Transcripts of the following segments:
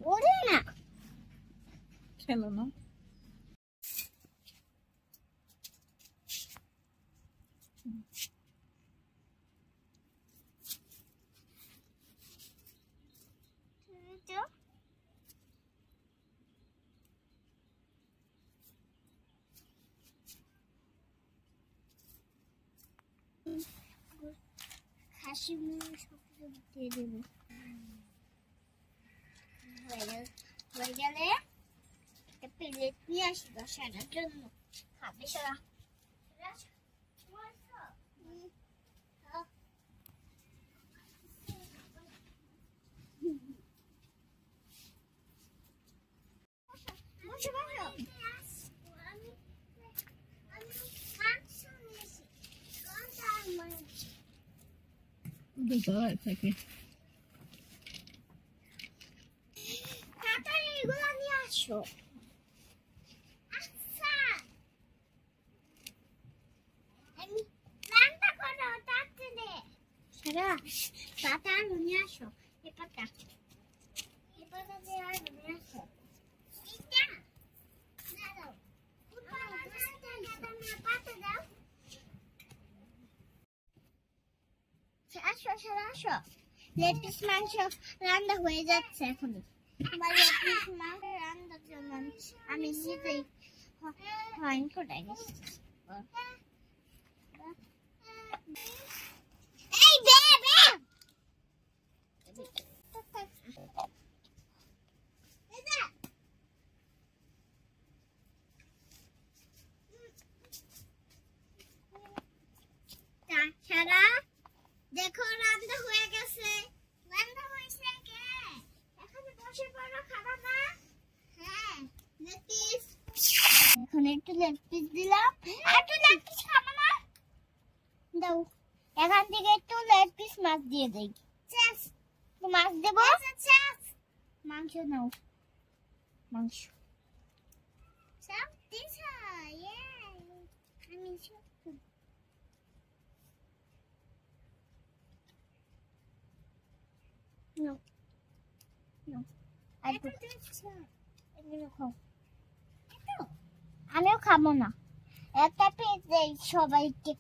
ওরে না খেলো না খাসি মাংস দিয়ে দেবো হয়ে গেলে একটা প্লেট নিয়ে আসি বসানোর জন্য খাবে সরা থাকে এগুলো নিয়ে আসো আচ্ছা আমি রান্না করো তাড়াতাড়ি সারা পাতা নিয়ে আসো এই পাতা দিয়ে আর নিয়ে আসো এটা দাও পাতা দাও আসো সারা আসো লেগ পিস মাংস রান্না হয়ে যাচ্ছে এখন আমার লেগ পিস মাংস রান্নার জন্য আমি নিজেই হয়ন করে গেছি এই বে তাছাড়া দেখো রান্না হয়ে গেছে রান্না হয়েছে কে এখন বসে পড়ো খাবা না হ্যাঁ লেগ পিস এখন একটু লেগ পিস দিলাম আর একটু লেগ পিস খাবো না দাও এখান থেকে একটু লেগ পিস মাছ দিয়ে দেই চেস তো মাছ দেবো চেস মাংস নাও মাংস সব দিছো ইয়ে আমি সব No. No. আমিও খাবো না একটা পেট দেই সবাইকে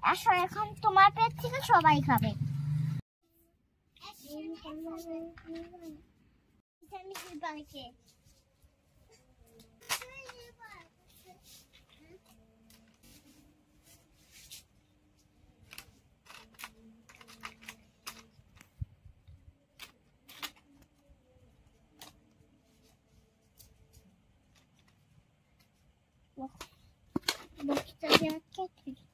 আসো এখন তোমার পেট থেকে সবাই খাবে Bak, bak,